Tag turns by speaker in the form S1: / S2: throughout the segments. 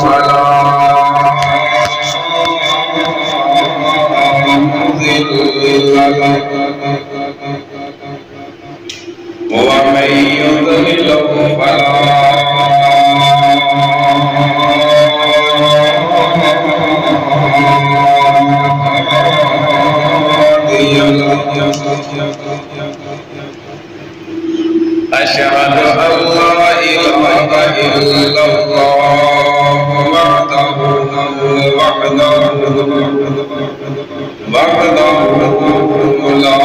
S1: فلا مضل له ومن يضلل فلا هادي له أشهد أن لا إله إلا الله وحده لا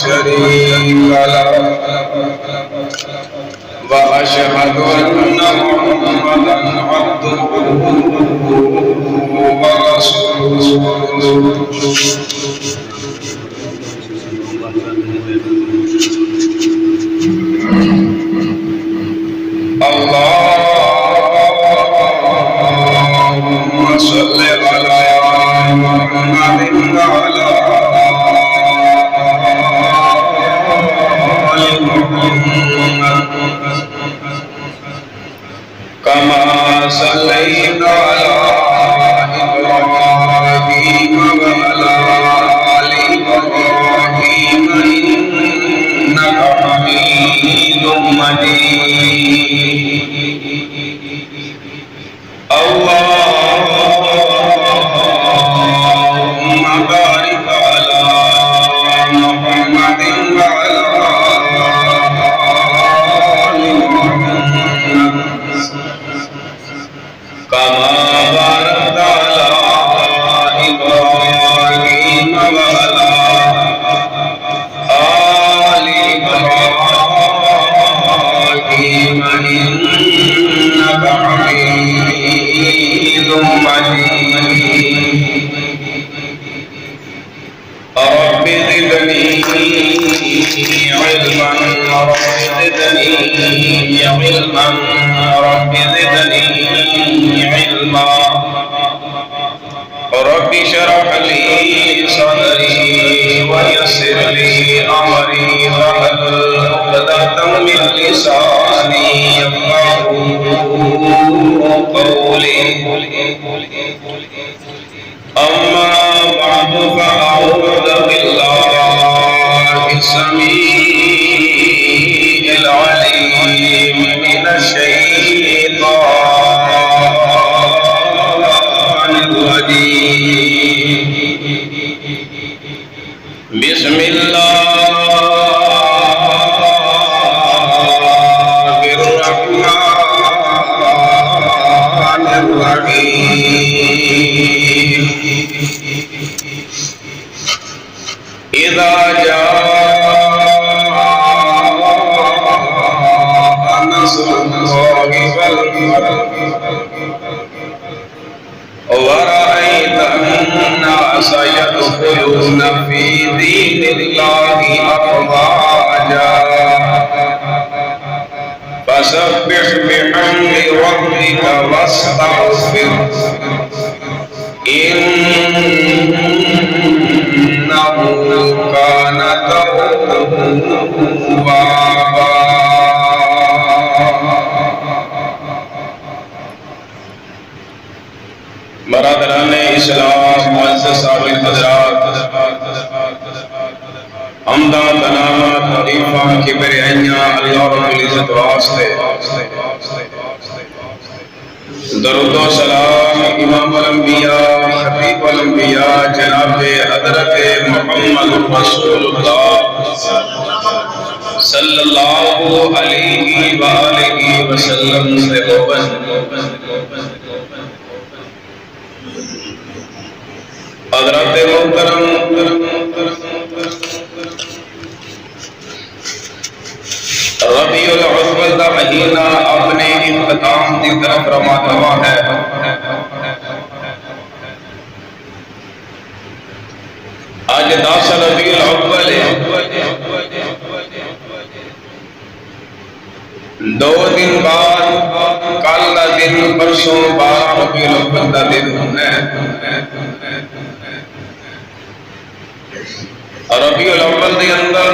S1: شريك له وأشهد أن محمدا عبده ورسوله اللهم صل على محمد وعلى آل محمد كما صليت على إبراهيم وعلى آل إبراهيم إنك حميد مجيد اللهم بارك على محمد وعلى آل محمد كما باركت على إبراهيم وعلى آل إبراهيم إنك حميد مجيد رب زدني علما رب زدني علما رب اشرح لي صدري ويسر لي أمري واحلل عقدة من لساني يفقهوا قولي أما بعد فأعوذ بالله السميع العليم من الشيطان الرجيم بسم الله الرحمن الرحيم إذا جاء نصر الله والفتح ورأيت الناس يدخلون في دين الله أفواجا فسبح بحمد ربك واستغفر إنه كان توابا برادران اسلام معزز صاحب حضرات حمدہ تنامہ تعریفہ کبریائیاں اللہ رب العزت واسطے درود و سلام امام الانبیاء حبیب الانبیاء جناب حضرت محمد رسول اللہ صلی اللہ علیہ وآلہ وسلم سے ہوبن حضرت محترم ربیع الاول دا مہینہ اپنے اختتام کی طرف رواں ہے. آج 10 ربیع الاول ہے. 2 دن بعد کل کا دن پرسوں 12 ربیع الاول کا دن ہے. ربیع الاول کے اندر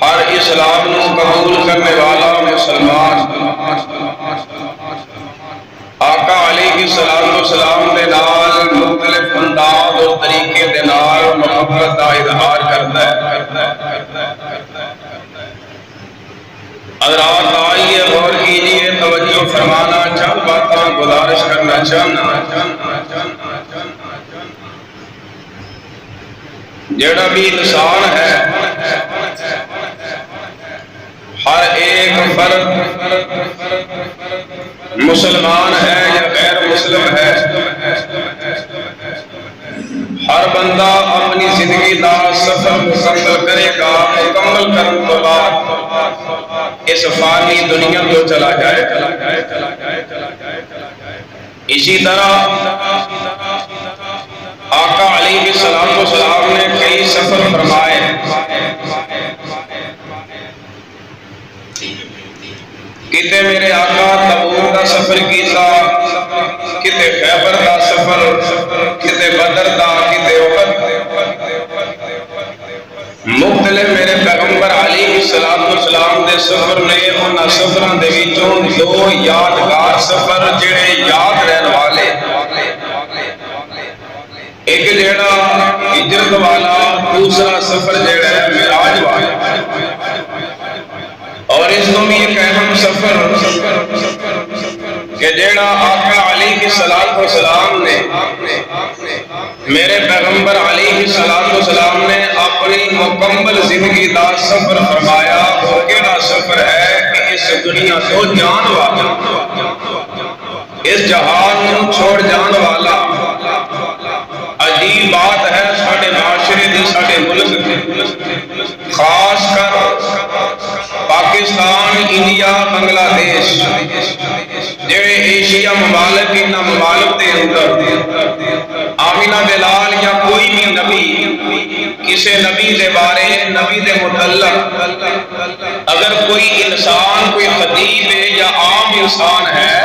S1: ہر اسلام کو قبول کرنے والا مسلمان آقا علیہ السلام دے نال مختلف انداز اور طریقے دے نال محبت کا اظہار کرتا ہے۔ حضرات آئیے غور کیجیے، توجہ فرمانا، چند باتاں گزارش کرنا چاہنا۔ جڑا بھی انسان ہے، ہر ایک فرد مسلمان ہے یا غیر مسلم ہے، ہر بندہ اپنی زندگی کا سفر مکمل کرے گا، مکمل کرنے کے بعد اس فانی دنیا کو چلا جائے گا۔ اسی طرح آقا علیہ السلام نے کئی سفر فرمائے۔ کتے میرے آقا تبوک کا سفر کیتا، کتے خیبر کا سفر، کتے بدر کا، کتے احد۔ مختلف میرے پیغمبر علیہ السلام دے سفر نے، انہاں سفراں دے وچوں دو یادگار سفر جڑے یاد رہن والے، ایک جڑا ہجرت والا، دوسرا سفر جڑا ہے معراج والا۔ اور اس کو بھی ایک اہم سفر کہ جیڑا آقا علیہ السلام نے، میرے پیغمبر علیہ السلام نے اپنی مکمل زندگی کا سفر فرمایا، وہ کیڑا سفر ہے کہ اس دنیا کو جان والا، اس جہان کو چھوڑ جان والا۔ عجیب بات ہے ساڑھے معاشرے دی، ساڑھے ملک دی، خاص کر پاکستان، انڈیا، بنگلہ دیش جڑے ایشیا ممالک، انہاں ممالک دے اندر آمینہ بلال یا کوئی بھی نبی، کسی نبی دے بارے، نبی دے متعلق اگر کوئی انسان، کوئی خطیب ہے یا عام انسان ہے،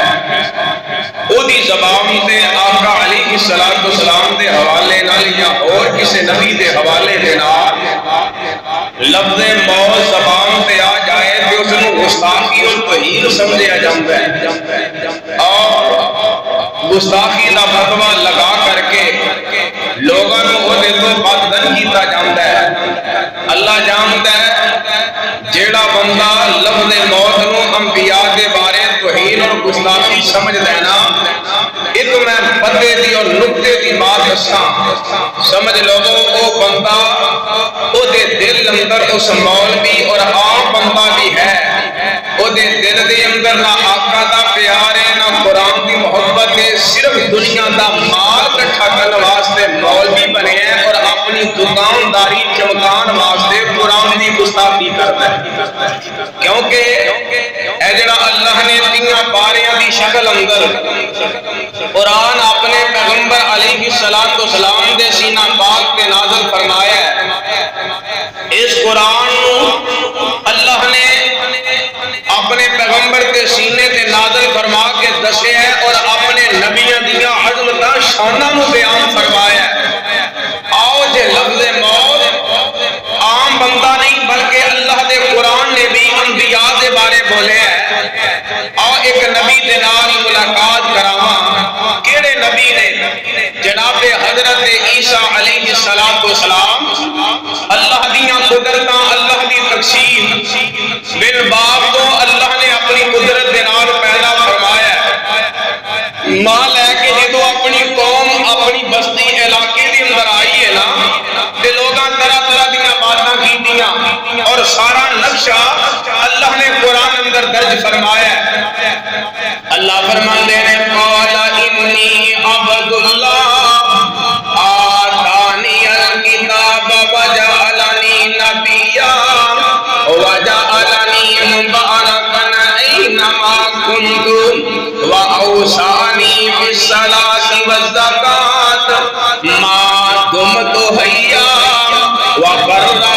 S1: او دی زبان تے آقا علیہ السلام دے حوالے نال یا اور کسی نبی دے حوالے دے نال لفظ موت زبان تے آ جائے تو اس کو گستاخی اور توہین سمجھا جاتا ہے، اور گستاخی کا فتویٰ لگا کر کے لوگوں کو دے تو بددن کیتا جاتا ہے۔ اللہ جانتا ہے جیڑا بندہ لفظ موت نو انبیاء دے بارے توہین اور گستاخی سمجھ دینا، ایک میں پتے دی اور نقطے دی بات دساں، سمجھ لوگو او بندہ او دے دل اندر اس مولوی اور عام بندہ بھی ہے، او دے دل دے اندر نہ آقا دا پیار ہے، نہ قرآن دی محبت ہے، صرف دنیا دا مال کٹھا کرنے واسطے مولوی بنے ہیں اور اپنی دکانداری چمکان واسطے قرآن دی گستاخی کرتا ہے۔ کیونکہ اے جڑا اللہ نے تیاں پاریاں دی شکل اندر قرآن اپنے پیغمبر علیہ السلام دے سینہ پاک کے نازل فرمایا ہے، اس قرآن اللہ نے اپنے پیغمبر کے سینے تے نازل فرما کے دسے ہے اور اپنے نبیوں دیاں عظمتاں شاناں نو بیان فرمایا ہے۔ آؤ جے لفظ موت عام بندہ نہیں بلکہ اللہ دے قرآن نے بھی انبیاء دے بارے بولے ہے، آؤ ایک نبی دے نال ملاقات کراواں۔ کیڑے نبی نے؟ جناب حضرت عیسیٰ علیہ السلام، اللہ دیاں قدرتاں، اللہ دی تقسیم، بن باپ کو اللہ نے اپنی قدرت دے نال پیدا فرمایا ہے۔ ماں لے کے جدو اپنی قوم، اپنی بستی علاقے دے اندر آئی ہے نا، تے لوگاں طرح طرح دیاں باتاں کیتیاں اور سارا نقشہ اللہ نے قرآن اندر درج فرمایا ہے۔ اللہ فرماندے نے قال انی عبد اللہ آتانی الکتاب وجعلنی نبیا وجعلنی مبارکا اینما کنت واوصانی بالصلاۃ والزکاۃ ما دمت حیا وبرا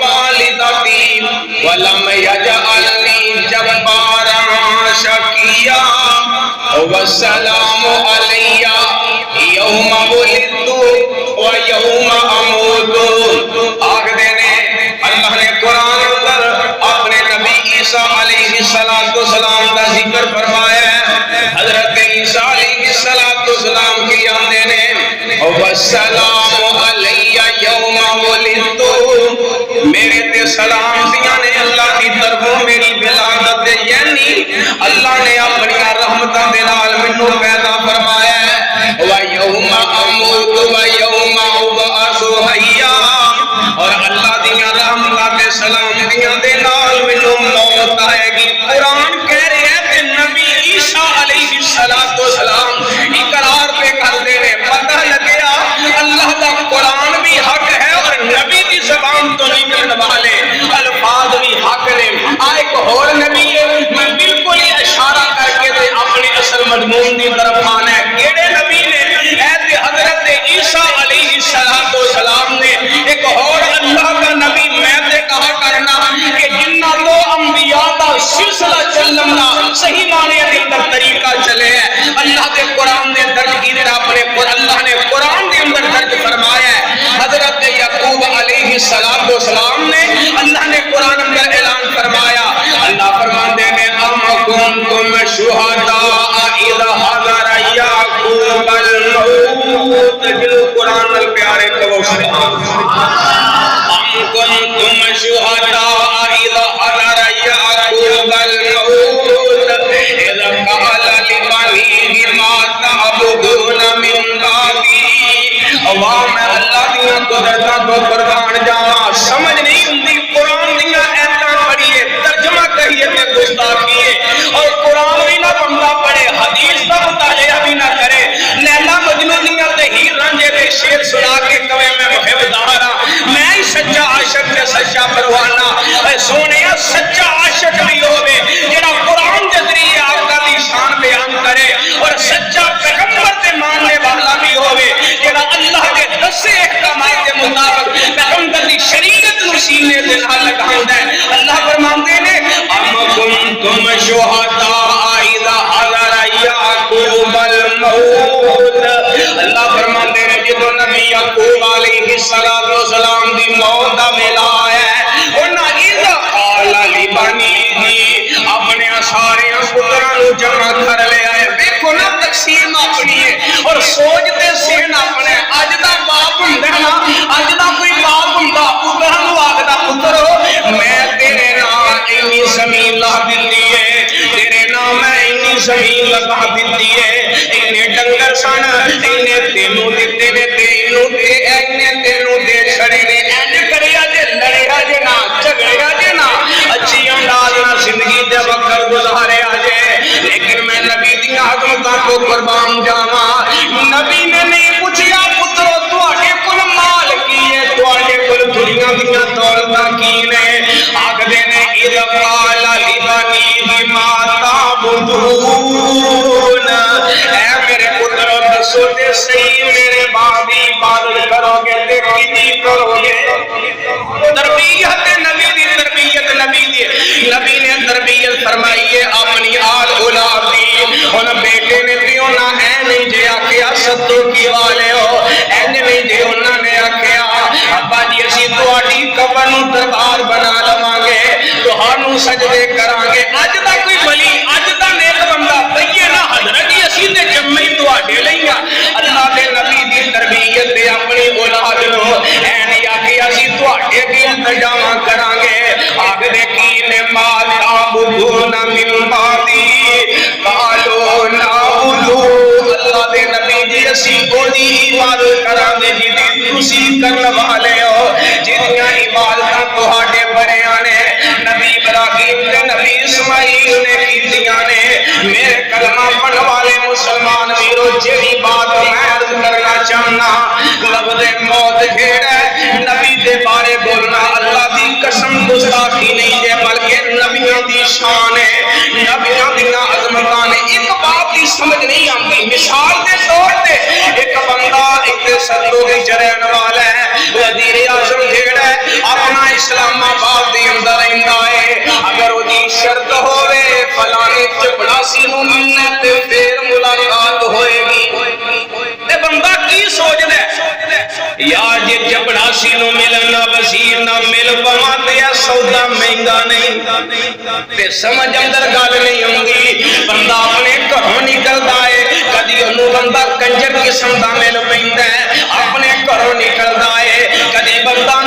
S1: بوالدتی ولم یجعلنی جبارا شقیا والسلام علی یوم ولدت و یوم اموت۔ آخر ولدت میرے تے سلام دیاں نے اللہ دی طرفوں میری ولادت یعنی اللہ نے اپنی رحمتاں دے نال مینوں پیدا فرمایا ہے وَيَوْمَ أَمُوتُ وَيَوْمَ أُبْعَثُ حَيًّا اور اللہ دیاں رحمتاں تے سلام دیاں دے نال مینوں موت آئے گی قرآن کہہ رہے ہیں کہ نبی عیسیٰ علیہ السلام اقرار پہ کر دے رہے پتہ لگیا اللہ دا قرآن بھی حق ہے اور نبی دی زبان تو نکلنے والے الفاظ بھی حق نے ایک اور نبی ہے میں بالکل ہی اشارہ کر کے دے اپنے اصل مضمون دی طرف آنا ہے کیڑے نبی نے اے حضرت عیسیٰ علیہ السلام نے ایک اور اللہ کا نبی میں تے کہا کرنا کہ جنہ تو انبیاء دا سلسلہ چلنا صحیح معنی دے اندر طریقہ چلے ہے اللہ دے قرآن نے درج کیتا اپنے اللہ نے قرآن دے اندر درج فرمایا ہے حضرت یعقوب علیہ السلام نے اللہ نے قرآن اندر اعلان فرمایا اللہ فرماندے نے ام کنتم شہداء اذ حضر یعقوب الموت جو قرآن ال پیارے تو سبحان ام کنتم شہداء اذ حضر یعقوب الموت اذ قال لبنیہ ما تعبدون من بعدی عوام میں اللہ دیاں قدرتاں کو قربان جاواں سمجھ نہیں ہوندی قرآن دیاں ایتاں پڑھیے ترجمہ کہیے تے گستاخی ہے اور قرآن بھی نہ بندہ پڑھے حدیث کا مطالعہ بھی نہ کرے لیلا مجنون دیاں تے ہیر رانجھے دے شعر سنا کے کہے میں محب دارا میں ہی سچا عاشق تے سچا پروانہ اے سونیا سچا عاشق بھی ہوے جڑا قرآن دے ذریعے آقا دی شان بیان کرے اور سچا پیغمبر تے ماننے والا بھی ہوے جڑا اللہ کے دسے احکامات کے مطابق پیغمبر دی شریعت نو سینے دے نال لگاوندا ہے اللہ فرماندے نے ام کنتم شہداء اذ حضر یعقوب الموت اللہ فرماندے نے جدوں نبی یعقوب علیہ السلام دی موت دا ویلا آیا ہے انہاں اذ قال لبنیہ اپنے سارے پتراں نو جمع کر لیا ہے دیکھو نا تقسیم اپنی ہے اور سوچتے سین اپنے اج دا باپ ہوندا نا اج دا کوئی باپ ہوندا پتراں نو آکھدا پترو میں تیرے نام اینی زمین لا دتی ہے تیرے نام میں اینی زمین لگا دتی ہے اینے ڈنگر سن اینے تینوں دتے نے تینوں تے اینے تینوں دے چھڑے نے انج کریا جے لڑیا جے نا جھگڑیا جے نا اچھی انداز نال زندگی دے وقت گزارے آجے لیکن میں نبی دی عظمتاں کو قربان جاواں نبی نے نہیں پوچھیا پترو تواڈے کول مال کی ہے تواڈے کول دنیا دیاں دولتاں کی نے آکھدے نے اذ قال لبنیہ ما تعبدون اے میرے پترو دسو تے صحیح میرے باپ دی عبادت کرو گے تے کیتی کرو گے تربیت نبی دی تربیت نبی نے تربیت فرمائی ہے اپنی آل اولاد دی ان بیٹے نے بھی انہاں اے نہیں جے آکھیا ستو کی والے ہو اے نہیں جے انہاں نے آکھیا ابا جی اسی تواڈی قبر نو دربار بنا لواں گے تہانوں سجدے کراں گے اج دا کوئی ولی اج دا نیک بندہ کہیے نا حضرت جی اسی تے جمے ہی تواڈے لئی اللہ دے نبی دی تربیت تے اپنی اولاد نو اے نہیں آکھیا اسی تواڈے دی انتظام کراں گے آکھدے کی نے ما تعبدون من بعدی قالوا نعبد اللہ دے نبی جی اسی اودی عبادت کراں گے جدی تسی کرن والے ہو جدیاں عبادتاں تہاڈے بڑیاں نے نبی ابراہیم تے نبی اسماعیل نے کیتیاں نے میرے کلمہ پڑھن والے مسلمان ویرو جڑی بات میں عرض کرنا چاہنا لفظ موت جھیڑا ہے نبی دے بارے بولنا اللہ دی قسم گستاخی نہیں ہے بلکہ نبیوں دی شان ہے نبیوں دی عظمتاں نے ایک بات کی سمجھ نہیں آتی مثال دے طور تے ایک بندہ ایک سدو دی جرین والا ہے وزیر اعظم جھیڑا ہے اپنا اسلام آباد دی اندر رہندا ہے اگر وہ دی شرط ہوے فلانے چپڑاسی نو ملنے تے پھر ملاقات ہوئے گی تے بندہ کی سوچ دے یا جے چپڑاسی نو ملنا وزیر نہ مل پواں تے سودا مہنگا نہیں تے سمجھ اندر گل نہیں ہوندی بندہ اپنے گھروں نکلدا ہے کدی اونوں بندہ کنجر قسم دا مل پیندا ہے اپنے گھروں نکلدا ہے کدی بندہ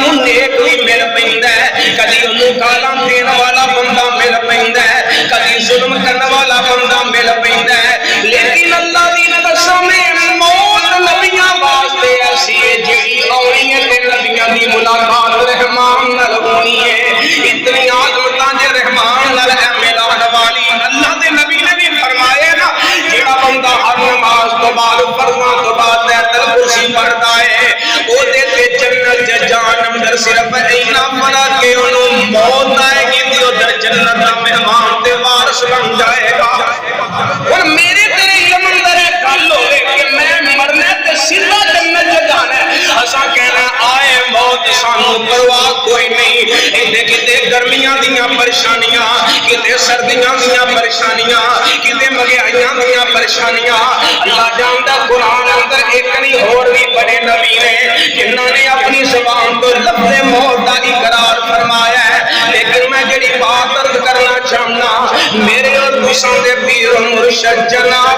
S1: گرمیاں دیاں پریشانیاں، کتے سردیاں دیاں پریشانیاں، کتے مہنگائیاں دیاں پریشانیاں، اللہ جاندا قرآن اندر ایک نہیں اور بھی بڑے نبی نے جنہاں نے اپنی زبان تو لفظ موت کا اقرار فرمایا ہے، لیکن میں جڑی بات عرض کرنا چاہنا میرے اور تساں دے پیر و مرشد جناب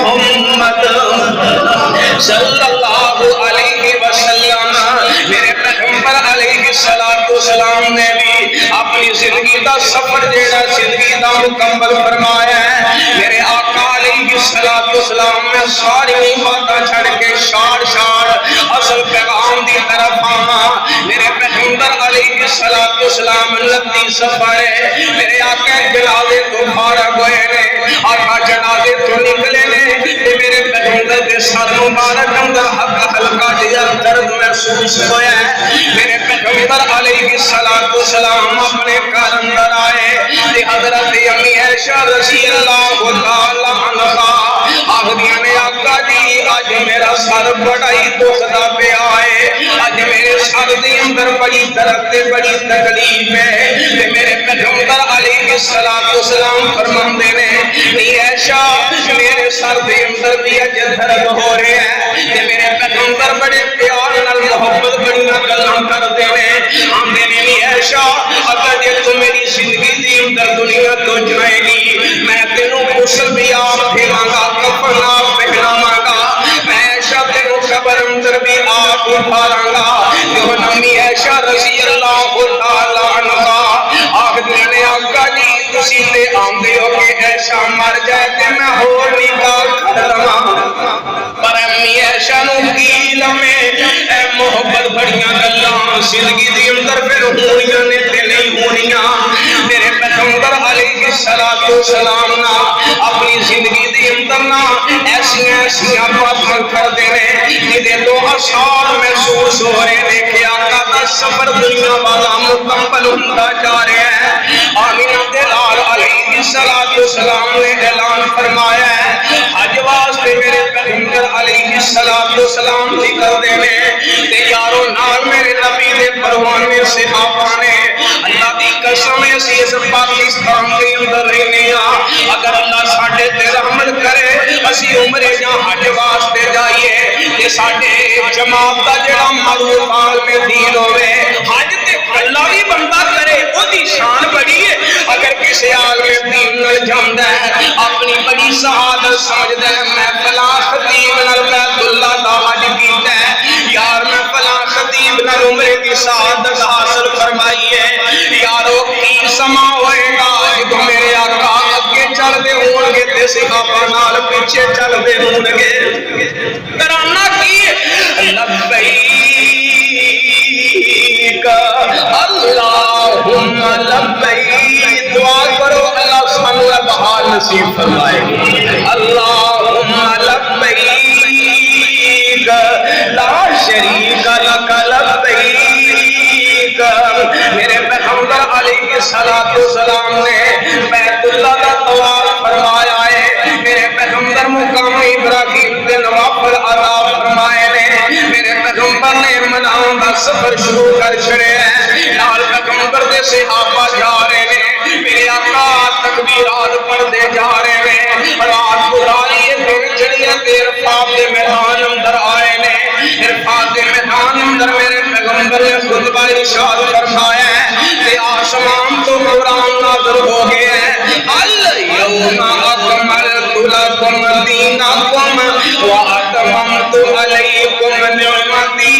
S1: محمد صلی اللہ علیہ وسلم، میرے پیغمبر علیہ السلام نے بھی اپنی زندگی دا سفر جیڑا زندگی دا مکمل فرمایا ہے۔ میرے آقا علیہ السلام میں ساری باتاں چھڑ کے شار اصل پیغام دی طرف آنا، میرے پیغمبر علیہ السلام لتی سفر ہے، میرے آقا جنازے تو فارغ ہوئے نے، آقا جنازے تو نکلے نے، میرے پیغمبر دے سر مبارک اندر ہلکا جیا درد محسوس ہویا ہے۔ میرے پیغمبر علیہ السلام اپنے گھر اندر آئے، حضرت امی عائشہ رضی اللہ تعالی عنہا آخدیاں نے آقا جی آج میرا سر بڑا ہی دکھدا پیا ہے، آج میرے سر دے اندر بڑی درد بڑی تکلیف ہے۔ میرے پیغمبر علیہ السلام فرماندے نے نہیں عائشہ میرے سر دے اندر بھی اج درد ہو رہے ہیں، میرے پیغمبر بڑے پیار نال محبت بڑیاں گلاں کردے نے، آندے نے نہیں عائشہ اگر جے تو میری زندگی دی اندر دنیا تو جائے گی میں تینوں غسل بھی آپ پھیلاں گا، کفن آپ پہناواں گا، میں عائشہ تینوں قبر اندر بھی آپ اٹھاراں گا۔ جو امی عائشہ رضی اللہ تعالی عنہا آخدیاں نے آقا جی تسی تے آندے ہو کہ عائشہ مر جائے تے میں ہور نکاح کر لواں، پر امی عائشہ نو کی لمے اے محبت بڑیاں گلاں زندگی دی اندر پھر ہونیاں نے تے نہیں ہونیاں۔ میرے پیغمبر علیہ السلام نا اپنی زندگی دی اندر نا ایسیاں باتاں کردے نے جدے تو آثار محسوس ہو رہے نے کہ آقا دا سفر دنیا والا مکمل ہوندا جا رہا ہے۔ آمینہ دے لال علیہ السلام نے اعلان فرمایا ہے حج واسطے میرے پیغمبر علیہ السلام نکل دے نے تے یارو نال میرے نبی دے پروانے صحابہ نے اللہ دی قسم اسی اس پاکستان کے اندر رہنے اگر اللہ ساڈے تے رحمت کرے اسی عمرے جا حج واسطے جائیے تے ساڈے جماعت دا جڑا معروف عالم دین ہوے حج تے اللہ بھی بندہ کرے او دی شان بڑی ہے۔ اگر کسی عالم دین نال جاندا ہے اپنی بڑی سعادت سمجھدا ہے میں فلاں خطیب نال بیت اللہ دا حج کیتا ہے یار میں فلاں خطیب نال عمرے دی سعادت حاصل فرمائی ہے، یارو کی سما ہوئے گا جب میرے آقا اگے چل دے ہون گے تے صحابہ نال پیچھے چل دے ہون گے، ترانہ کی لبیک اللہم لبیک، دعا کرو اللہ سانو بحال نصیب فرمائے، اللہم لبیک لا شریک لک لبیک۔ میرے پیغمبر علیہ السلام نے بیت اللہ کا طواف فرمایا ہے، میرے پیغمبر مقام ابراہیم کے نوافل ادا فرمائے نے، میرے پیغمبر نے مناؤں کا سفر شروع کر چھڑے ہیں، نال پیغمبر دے صحابہ جا رہے ہیں، میرے آقا تکبیرات پڑھتے جا رہے ہیں، رات گزاری دن چڑھیے دیر عرفات دے میدان اندر آئے نے، عرفات دے میدان اندر میرے پیغمبر نے خطبہ ارشاد فرمایا ہے کہ آسمان تو قرآن نازل ہو گئے ہیں، الیوم اکملت لکم دینکم واتممت علیکم نعمتی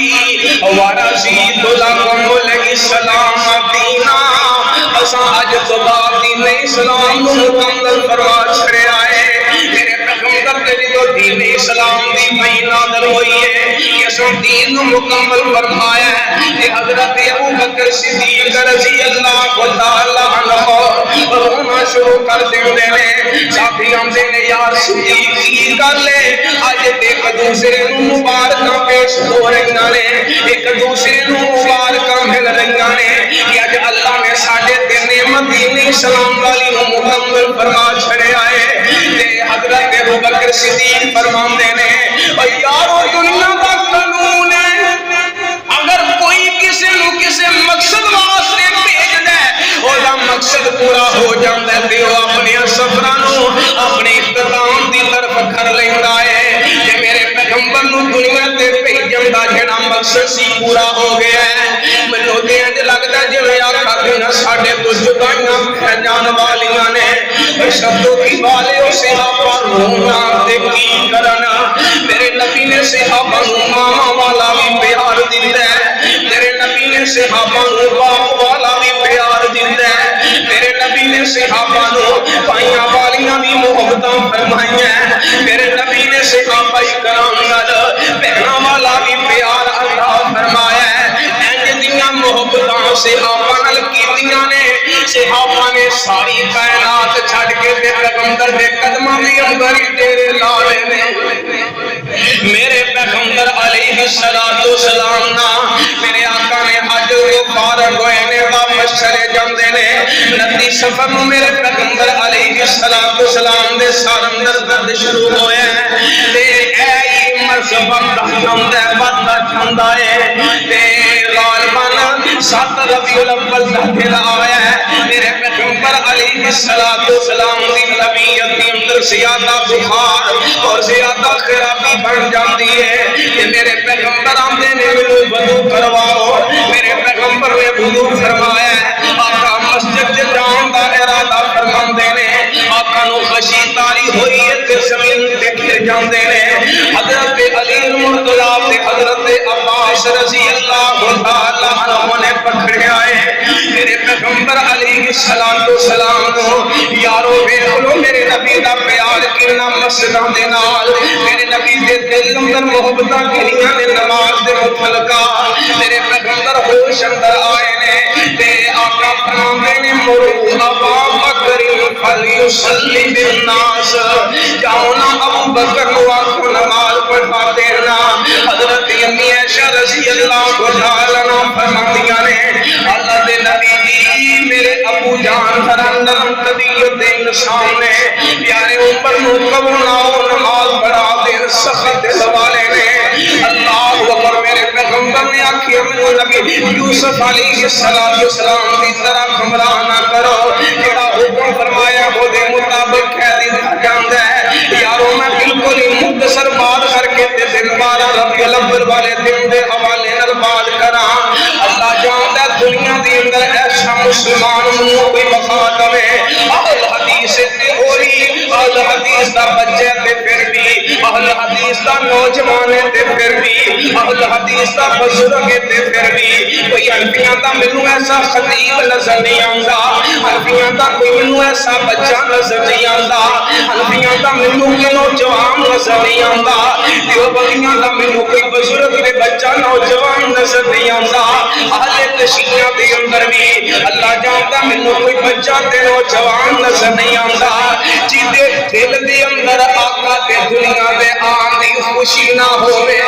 S1: ورضیت لکم الاسلام دینا۔ اساں اج تو بعد دین اسلام نو مکمل فرما چھڑیا ہے۔ میرے پیغمبر دے جو دین اسلام دی وحی نازل ہوئی ہے اس دین نو مکمل فرمایا ہے کہ حضرت ابوبکر صدیق رضی اللہ تعالی عنہ رونا شروع کر دیندے نے، صحابی آندے نے یار صدیق کی گل ہے اج ایک دوسرے نو مبارکاں پیش ہو رہیاں نے، ایک دوسرے نو مبارکاں مل رہیاں نے کہ اج اللہ نے ساڈے تے نعمت دین اسلام والی نو مکمل فرما چھڑیا ہے۔ تے حضرت ابوبکر صدیق فرماندے نے او یارو دنیا دا قانون ہے اگر کوئی کسی نو کسی مقصد واسطے بھیجدا ہے ہو جاتا ہے تے وہ اپنے سفراں نوں اپنے اختتام دی طرف کر لیندا ہے کہ میرے پیغمبر نوں دنیا تے بھیجن دا جڑا مقصد سی پورا ہو گیا ہے مینوں تے انج لگدا جویں آقا دے ساڈے تو جدائیاں پہ جان والیاں نے شبدوں کی والے او صحابہ رونا تے کی کرنا میرے نبی نے صحابہ نوں ماما والا بھی پیار دیندا ہے میرے نبی نے صحابہ نوں باپ والا بھی پیار دیندا ہے میرے نبی نے صحابہ نوں بھائیاں والیاں بھی محبتاں فرمائیاں میرے نبی نے صحابہ کرام نال بہناں والا بھی پیار عطا فرمایا ہے انج دیاں محبتاں صحابہ نال کیتیاں نے صحابہ نے ساری کائنات چھڈ کے تے پیغمبر دے قدماں دے اندر ہی ڈیرے لا لے نے میرے پیغمبر علیہ الصلوۃ والسلام نا میرے آقا نے حج تو فارغ ہوئے نے واپس چلے جاندے نے 29 سفر نوں میرے پیغمبر علیہ الصلوۃ والسلام دے سر اندر درد شروع ہویا ہے تے اے مرحبا جاندا ہے بڑا جاندا ہے تے غالباً 7 ربیع الاول دا دن آیا ہے میرے پیغمبر علیہ الصلوۃ والسلام دی طبیعت کے اندر زیادہ بخار اور زیادہ خرابی بن جاتی ہے کہ میرے پیغمبر آمدے نے مینوں وضو کرواؤ میرے پیغمبر نے وضو فرمایا ہے آقا مسجد دے جان دا ارادہ فرماندے نے آقا نوں خشی تاری ہوئی ہے تے زمین تے گر جاندے نے حضرت علی المرتضی تے حضرت عباس رضی اللہ تعالی عنہ نے پکڑیا ہے میرے پیغمبر علیہ الصلوۃ والسلام کو یارو ویکھ لو میرے نبی دا پیار کتنا مسجداں دے نال میرے نبی دے دل اندر محبتاں کتنیاں نے نماز دے متعلقہ میرے پیغمبر ہوش اندر آئے نے تے آقا فرماندے نے مرو ابا بکر فلیصلی بالناس جاؤ نا ابو بکر کو آخو نماز پڑھا دینا حضرت امی عائشہ رضی اللہ تعالی عنہ فرماندیاں نے اللہ دے نبی جی میرے ابو جان نرم طبیعت انسان نے پیارے عمر نوں قبول نہ نماز پڑھا دین سخت دل والے نے اللہ اکبر میرے پیغمبر نے آکھی اپنے نبی یوسف علیہ السلام کی طرح گمراہ نہ کرو جڑا حکم فرمایا وہ دے مطابق کہہ دیا جاندا ہے یارو میں بالکل ہی مختصر بات کر کے تے دن 12 ربیع الاول والے دن دے حوالے نال بات کراں اللہ جاندا دنیا دے اندر ایسا مسلمان نوں کوئی وفا دے اہل حدیث تے ہوری اہل حدیث دا بچہ تے پھر بھی اہل حدیث دا نوجوان تے پھر بھی اہل حدیث دا بزرگ تے پھر بھی کوئی حنفیاں دا مینوں ایسا خطیب نظر نہیں آندا حنفیاں دا کوئی مینوں ایسا بچہ نظر نہیں آندا حنفیاں دا مینوں کوئی نوجوان نظر نہیں آندا دیوبندیاں دا مینوں کوئی بزرگ تے بچہ نوجوان نظر نہیں آندا اہل تشیعہ دے اندر بھی اللہ جاندا مینوں کوئی بچہ تے نوجوان نظر نہیں آندا جیدے دل دے اندر آقا تے دنیا دے آن دی خوشی نہ ہوے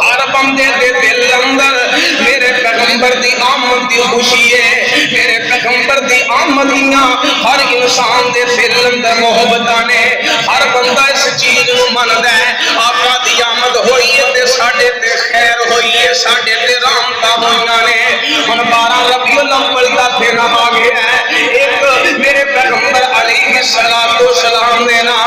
S1: ہر بندے دے دل اندر میرے پیغمبر دی آمد دی خوشی ہے میرے پیغمبر دی آمدیاں ہر انسان دے دل اندر محبتاں نے ہر بندہ اس چیز نوں مندا ہے آقا دی آمد ہوئی ہے تے ساڈے تے خیر ہوئی ہے ساڈے تے رحمتاں ہوئیاں نے ہن 12 ربیع الاول دا دن آ گیا ہے ایک میرے پیغمبر علیہ الصلوۃ والسلام نے نا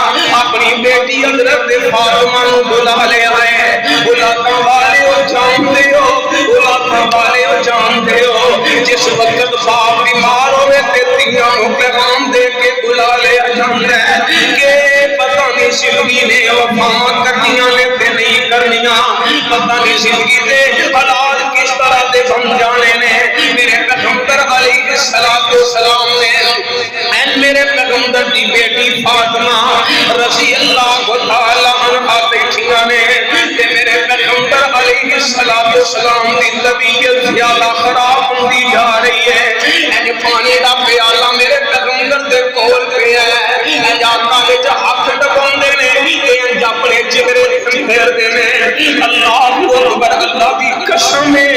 S1: اپنی بیٹی حضرت فاطمہ نوں بلا لے آئے اولاداں والے او جاندے ہو اولاداں والے او جاندے ہو جس وقت باپ بیمار ہوے تے تیاں نوں پیغام دے کے بلا لے جاندا ہے کہ پتہ نہیں زندگی نے وفا کرنیاں نے تے نہیں کرنیاں پتہ نہیں زندگی دے حالات کس طرح دے بن جانے نے میرے پیغمبر علیہ الصلوۃ والسلام نے میرے پیغمبر دی بیٹی فاطمہ رضی اللہ تعالی عنہا بیٹھیاں نے تے میرے پیغمبر علیہ الصلوۃ والسلام دی طبیعت زیادہ خراب ہوندی جا رہی ہے اے پانی دا پیالہ میرے پیغمبر دے کول پیا ہے جاتا وچ ہاتھ ڈبوندے نے تے اپنے چہرے تے پھیردے نے اللہ اکبر اللہ دی قسم ہے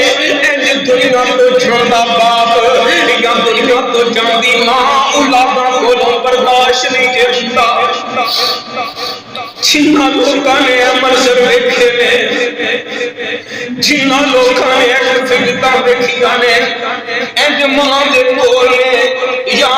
S1: انج دنیا تو جاندا باپ یا دنیا تو جاندی ماں اولاداں کولوں برداشت نہیں کردا جنہاں لوکاں نے منظر ویکھے نے جنہاں لوکاں نے ایک فکرتاں ویکھیاں نے انج ماں دے کول یا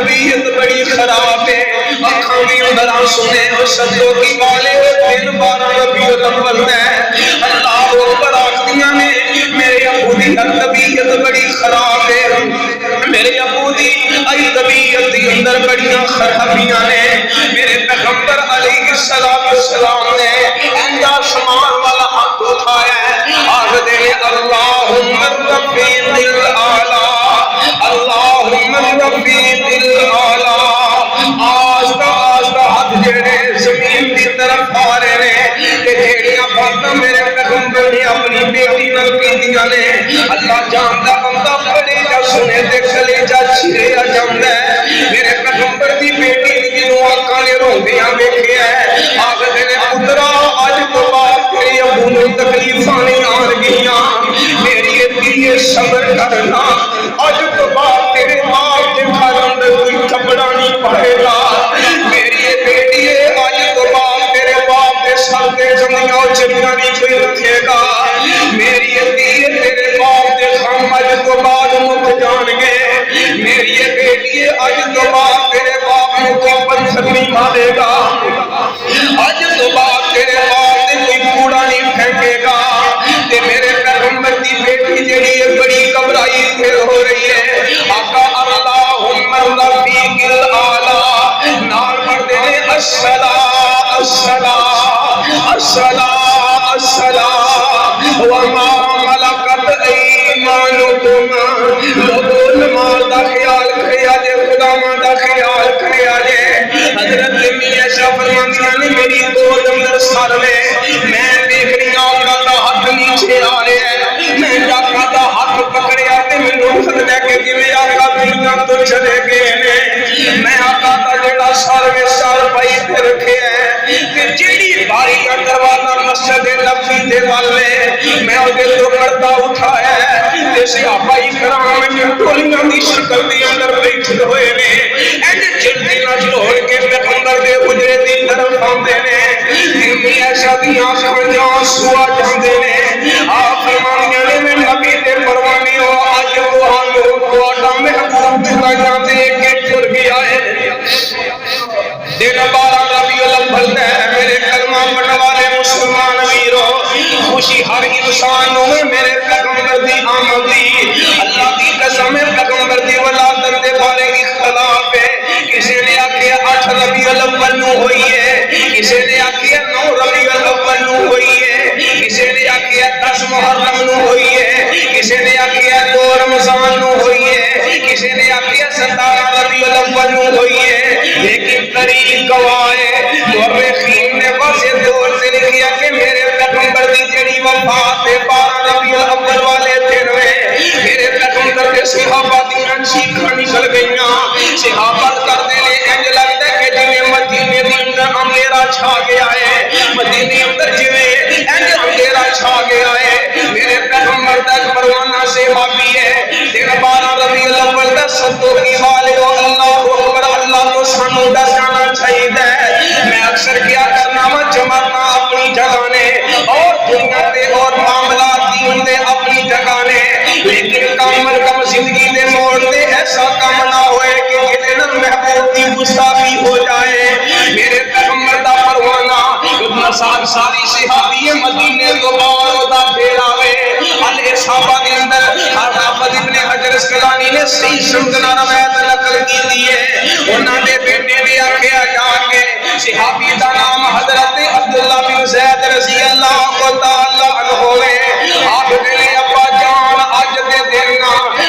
S1: طبیعت بڑی خراب ہے، اکھاں بھی اندر آنسو نے، صدوں کی والے دن 12 ربیع الاول ہے، اللہ اکبر آخدیاں نے میرے ابو دی طبیعت بڑی خراب ہے، میرے ابو دی طبیعت دی اندر بڑیاں خرابیاں نے، میرے پیغمبر علیہ السلام نے اندہ شمار والا ہاتھ اٹھایا ہے، آخدے نے اللہم رفیق الاعلیٰ، اللہم رفیق الاعلیٰ، آستہ آستہ ہاتھ جڑے زمین کی طرف آ رہے ہیں کہ جڑیاں باتاں میرے پیغمبر نے اپنی بیٹی نال کیتیاں نے، اللہ جاندا بندہ پڑھے جا سنے تے کلیجہ چھڑیا جاندا ہے، میرے پیغمبر دی بیٹی جنوں آقا نے روندیاں ویکھیا ہے، آکھدے نے پترا اج تو بعد تیرے ابو نوں تکلیفاں نہیں آن گیاں، میری دھیے صبر کرنا، اج تو بعد تیرے باپ دے گھر اندر کوئی کپڑا نہیں پائے گا، میری بیٹی اج تو بعد تیرے باپ دے سر تے زمیاں چڑیاں نہیں کوئی رکھے گا، میری دھیے تیرے باپ دے غم اج تو بعد مک جان گے، میری بیٹی اج تو بعد تیرے باپ نوں کوئی پتھر نہیں مارے گا، اج تو بعد تیرے باپ دے کوئی کوڑا نہیں پھینکے گا، تے میرے پیغمبر دی بیٹی جڑی ہے بڑی گھبرائی پھر ہو رہی ہے، آقا اللہم رفیق الاعلیٰ نال پڑھتے ہیں الصلاۃ الصلاۃ الصلاۃ الصلاۃ وما ملکت ایمانکم، لوگوں نماز دا خیال کریا جے، غلاماں دا خیال کریا جے، حضرت میاں شاہ فرماندیاں نے میری گود اندر سر میں دیکھ رہی ہوں آقا دا ہاتھ نیچے آ رہا ہے، میں آقا دا ہاتھ پکڑیا تے مینوں لگدا کہ جویں آقا دنیا تو چلے گئے نے، میں آقا دا جڑا سر پائی تے رکھیا ہے تے جیڑی باری کا دروازہ مسجد نبوی دے والے میں اودے تو پردہ اٹھایا ہے تے صحابہ کرام نے ٹولیاں دی شکل دے اندر بیٹھے ہوئے نے، اینج جلدی نہ چھوڑ کے پیغمبر دے حجرے دی طرف آندے نے، میاں شاہ دی آنکھاں جاں سوا جاندے نے، آپ فرمانیاں نے میں نبی دے پروانے ہو اج تہانوں تہاڈا محبوب دنیا دے کے ٹر گیا ہے، دن 12 ربیع الاول ہے، میرے کلمہ پڑھن والے مسلمان ویرو، خوشی ہر انسان نوں میرے پیغمبر دی آمد دی، اللہ دی قسم ہے پیغمبر دی ولادت دے بارے اختلاف ہے، کسی نے آکھیا 8 ربیع الاول نوں ہوئی ہے، کسی نے آکھیا 9 ربیع الاول نوں ہوئی ہے، کسی نے آکھیا 10 محرم نوں ہوئی ہے، کسی نے آکھیا 2 رمضان نوں ہوئی ہے، کسی نے آکھیا 17 ربیع الاول نوں ہوئی ہے، لیکن طریق گواہ ہے، مورخین نے واضح طور سے لکھیا کہ میرے پیغمبر دی جڑی وفات 12 ربیع الاول والے دن ہوئے، میرے پیغمبر کے صحابہ دیاں چیخاں نکل گئیاں، صحابہ کردے نے انج لگدا ہے کہ جویں مدینے دے اندر اندھیرا چھا گیا ہے، مدینے اندر جویں انج اندھیرا چھا گیا ہے، میرے پیغمبر دا پروانہ صحابی ہے، دن 12 ربیع الاول دا صدوں کی والے اللہ اکبر، اللہ تو سانوں ڈر جانا چاہیے، میں اکثر کیا کرنا وا جماعتاں اپنی جگہ نے اور دنیا تے اور معاملات دین دے اپنی جگہ نے، لیکن کامل کم زندگی دے موڑ تے ایسا کام نہ ہوئے کہ جدے نال محبوب دی گستاخی ہو جائے، میرے پیغمبر دا پروانہ ابن سعد ساری صحابی مدینے تو باہر دا پھیر آوے، الاصحابہ دے اندر حافظ ابن حجر اسقلانی نے صحیح سمجھنا روایت نقل کی دی ہے، انہاں دے بیٹے نے آکھیا جا کے صحابی دا نام حضرت عبداللہ بن زید رضی اللہ تعالی عنہ ہے، آکھدے نے ابا جان اج دے دن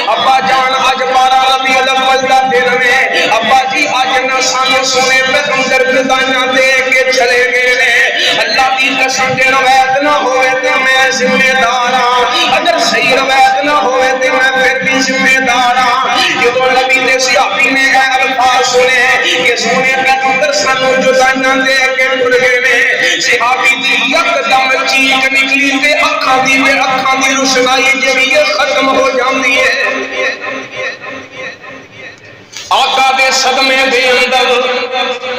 S1: ابا جان اج 12 ربیع الاول دا دن ہے، ابا جی اج نہ سانوں سنے پیغمبر بدائیاں دے کے چلے گئے نے، اللہ دی قسم جے روایت نہ ہوئے تے میں ذمہ دار ہاں، اگر صحیح روایت نہ ہوئے تے میں پھر بھی ذمہ دار ہاں، جدوں نبی دے صحابی نے اے الفاظ سنے کہ سونے پیغمبر سانوں جدائیاں دے کے ٹر گئے نے، صحابی دی یکدم چیخ نکلی تے اکھاں دی روشنائی جڑی ختم ہو جاندی ہے، آقا دے صدمے دے اندر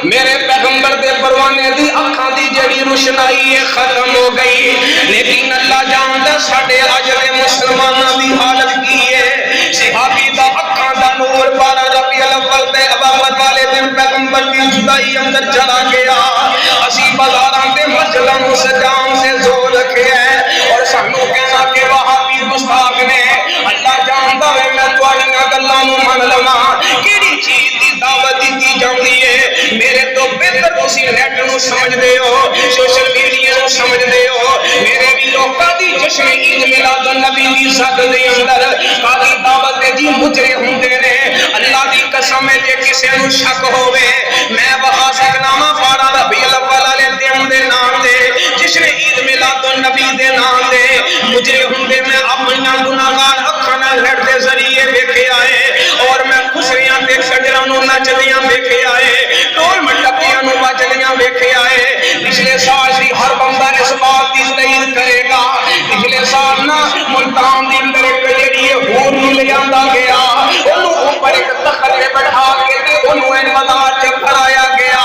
S1: میرے پیغمبر دے پروانے دی اکھاں دی جڑی روشنائی ختم ہو گئی، لیکن اللہ جاندا ساڈے اج دے مسلماناں دی حالت کی ہے، صحابی دا اکھاں دا نور 12 ربیع الاول تے ابا پیغمبر کی جدائی اندر چلا گیا اسی بازاراں تے مسجداں سجان سے زور رکھے ہے اور سانو کہنا کہ وہابی گستاخ نے اللہ جاندا ہے میں تواڈیاں گلاں نوں من لواں کیڑی چیز دی دعوت دی جاندی ہے میرے تو بہتر تسی نیٹ نوں سمجھدے ہو سوشل میڈیا نوں سمجھدے ہو میرے بھی لوکاں دی جشن عید میلاد النبی دی ساتھ دے اندر کالی دعوت دے جی مجرے ہوندے نے اللہ دی قسم ہے جے کسے نوں شک ہوے میں بخا سکنا وا فارا ربیع الاول والے دن دے نام دے جشن عید میلاد النبی دے نام دے مجرے ہوندے میں اپنیاں گناہگار اکھاں نال نیٹ دے ذریعے ویکھے آئے اور میں خوشیاں تے شجراں نوں نچدیاں ویکھے آئے ڈول مٹکیاں نوں بجدیاں ویکھے آئے پچھلے سال دی ہر بندہ اس بات دی تائید کرے گا پچھلے سال نا ملتان دی اندر ایک جڑی ہور نوں لے آندا گیا اونوں اوپر ایک تخت تے بٹھا کے تے اونوں این مزار تے کھڑایا گیا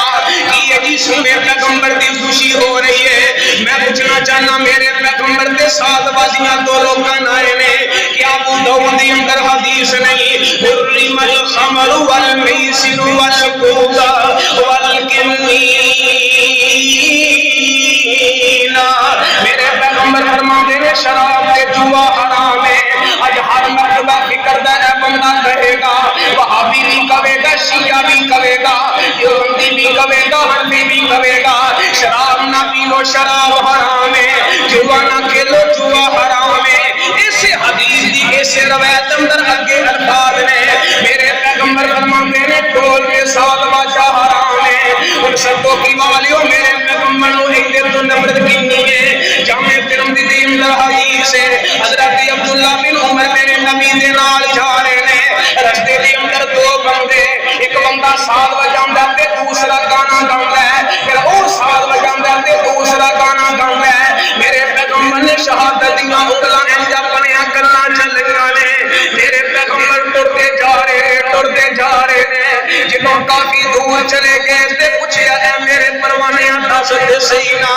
S1: یہ جی سنے پیغمبر دی خوشی ہو رہی ہے میں پوچھنا چاہنا میرے پیغمبر دے ساتھ بازیاں دو لوکاں آئے نے کیا ابو داؤد دی اندر حدیث نہیں حرم الخمر والمیسر والقوت والکنین میرے پیغمبر فرماتے ہیں شراب تے جوا حرام ہے اج ہر مرتبہ فکر دا ہے بندہ کہے گا وہابی بھی کہے گا شیعہ بھی کہے گا دیوبندی بھی کہے گا حنفی بھی کہے گا شراب نہ پیو شراب حرام ہے جوا نہ کھیلو جوا حرام ہے اس حدیث دی اس روایت اندر اگے الفاظ نے میرے پیغمبر فرماتے ہیں ڈول کے ساتھ باجا حرام ہے ان سبوں کی والیوں میرے پیغمبر نو ایک تو نفرت کینی ہے جامع ترمذی دی اندر حدیث ہے حضرت عبداللہ بن عمر میرے نبی دے نال جا رہے نے رستے دے اندر دو بندے ایک بندہ ساز بجاندا تے دوسرا گانا گاوندا ہے پھر او ساز بجاندا تے دوسرا گانا گاوندا ہے میرے پیغمبر نے شہادت دیاں انگلاں انج اپنیاں گلاں چلیاں نے میرے پیغمبر ٹرتے جا رہے نے جدوں کافی دور چلے گئے تے پوچھیا اے میرے پروانیاں دس تے صحیح نا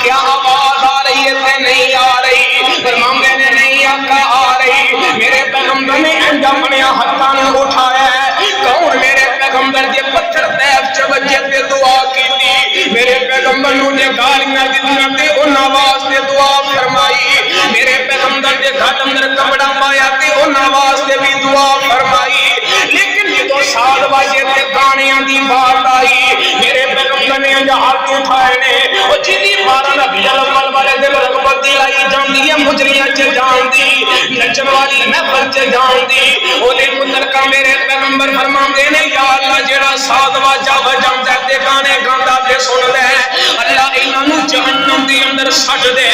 S1: کیا آواز آ رہی ہے تے نہیں آ رہی فرماندے نے نہیں آقا آ رہی میرے پیغمبر نے انج اپنے ہاتھاں نوں اٹھایا ہے کون میرے پیغمبر دے پتھر طیف چ وجے تے دعا کیتی میرے پیغمبر نوں نے گالیاں دتیاں تے انہاں واسطے دعا فرمائی میرے پیغمبر دے گھر اندر کپڑا پایا تے انہاں واسطے بھی دعا فرمائی لیکن جدوں سال واجے تے گانیاں دی بات آئی میرے پیغمبر نے انج ہاتھ اٹھائے نے او جدی 12 ربیع الاول والے دن رغبت دی لائی جاندی ہے مجریاں چ جان دی نچن والی محفل چ جان دی او دے متعلقہ میرے پیغمبر فرماندے نے یا اللہ جڑا ساز واجا وجاوندا تے گانے گاوندا تے سندا ہے اللہ انہاں نوں جہنم دی اندر سٹ دے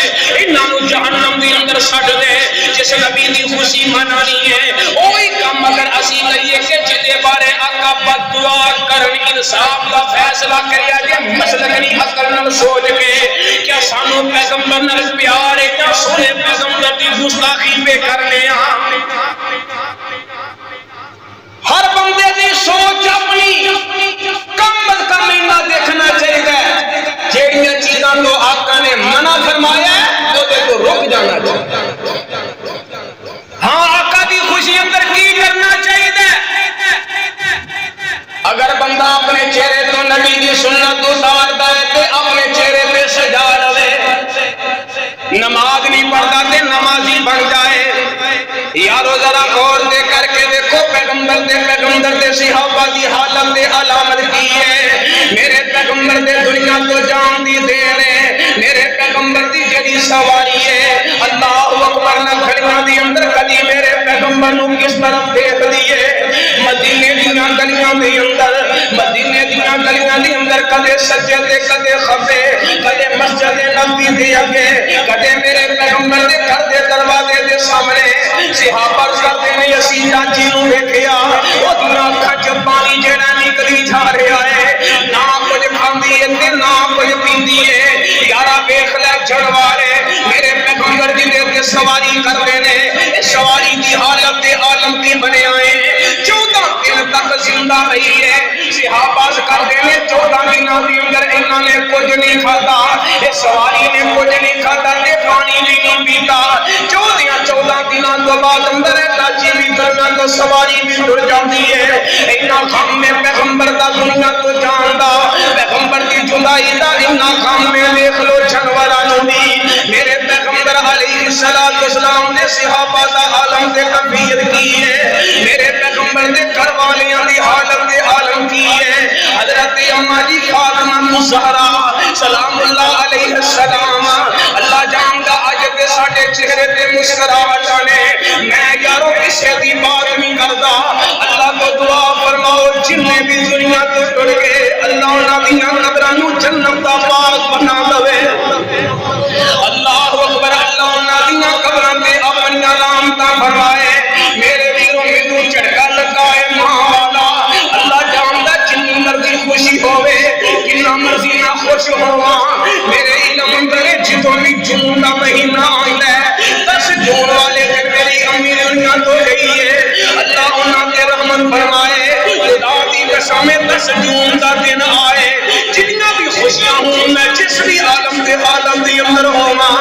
S1: انہاں نوں جہنم دی اندر سٹ دے جس نبی دی خوشی منانی ہے اوہی کم اگر اسی کریے کہ جدے بارے آقا بد دعا کرن انصاف دا فیصلہ کریا جے مسلک نہیں عقل نال سوچ کے کیا سانو پیغمبر نال پیار ہے کیا سونے پیغمبر دی گستاخی پہ کرنے ہر بندے دی سوچ اپنی کم از کم انہاں دیکھنا چاہیے جیڑیاں چیزاں تو آقا نے منع فرمایا ہے تو دے تو رک جانا چاہیے ہاں آقا دی خوشی اندر کی کرنا چاہیے اگر بندہ اپنے چہرے تو نبی دی سنت اتاردا ہے تے اپنے چہرے پہ سجا لے نماز نہیں پڑھتا تے نمازی بن جائے یارو ذرا غور دے کر کے دیکھو پیغمبر دے صحابہ دی حالت دے علامت کی ہے میرے پیغمبر دے دنیا تو جان دی دیر ہے میرے پیغمبر دی جڑی سواری ہے اللہ اکبر نہ گھڑیاں دی اندر کدی میرے پیغمبر نو کس طرف دیکھ لیے مدینے دیاں گلیاں دے اندر مدینے دیاں گلیاں دے اندر کدے سجے تے کدے خبے کدے مسجد نبوی دے اگے کدے میرے پیغمبر دے گھر دے دروازے دے سامنے صحابہ کرتے نے اسی چاچی نو ویکھیا او دیاں اکھاں چ پانی جڑا نکلی جا رہا ہے نہ کچھ کھاندی ہے تے نہ کچھ پیندی ہے یارا ویکھ لے جڑوارے میرے پیغمبر دی دے سواری کرتے نے اس سواری دی حالت دے عالم کی بنے آئے 14 دن تک زندہ رہی ہے صحابہ کرتے نے 14 دنوں کے اندر انہوں نے کچھ نہیں کھاتا اس سواری نے کچھ نہیں کھاتا تے پانی بھی نہیں پیتا 14 دنوں تو بعد اندر لاچی بھی کرنا تو سواری بھی ٹر جاتی ہے اینا خام میں پیغمبر دا دنیا تو جاندا پیغمبر دی جدائی دا اینا خام میں دیکھ لو چھنوالا نبی میرے پیغمبر علیہ السلام نے صحابہ دا عالم دے کفیت کی ہے میرے پیغمبر دے گھر والیاں دی حالت دے عالم کی ہے حضرت اماں جی فاطمہ الزہرا سلام اللہ علیہ السلام اللہ جاندا اج تے ساڈے چہرے تے مسکراہٹ آنے میں یارو کسے دی بات نہیں کردا اللہ کو دعا فرماؤ جننے بھی دنیا تو ٹر گئے اللہ انہاں دیاں قبراں نو جنت دا باغ بنا دے اللہ اکبر اللہ انہاں دیاں قبراں تے اپنی علامتاں فرمائے میرے ویروں مینوں جھٹکا لگا ہے ماں والا اللہ جاندا جنی مرضی خوشی ہوے کنا مرضی نہ خوش ہوا میرے علم اندر جتوں بھی جون دا مہینہ آندا ہے 10 جون والے تے میری امی دنیا تو گئی ہے اللہ انہاں تے رحمت فرمائے خدا دی قسم 10 جون دا دن آئے جتنا بھی خوشیاں ہوں میں جس بھی عالم دے اندر ہوواں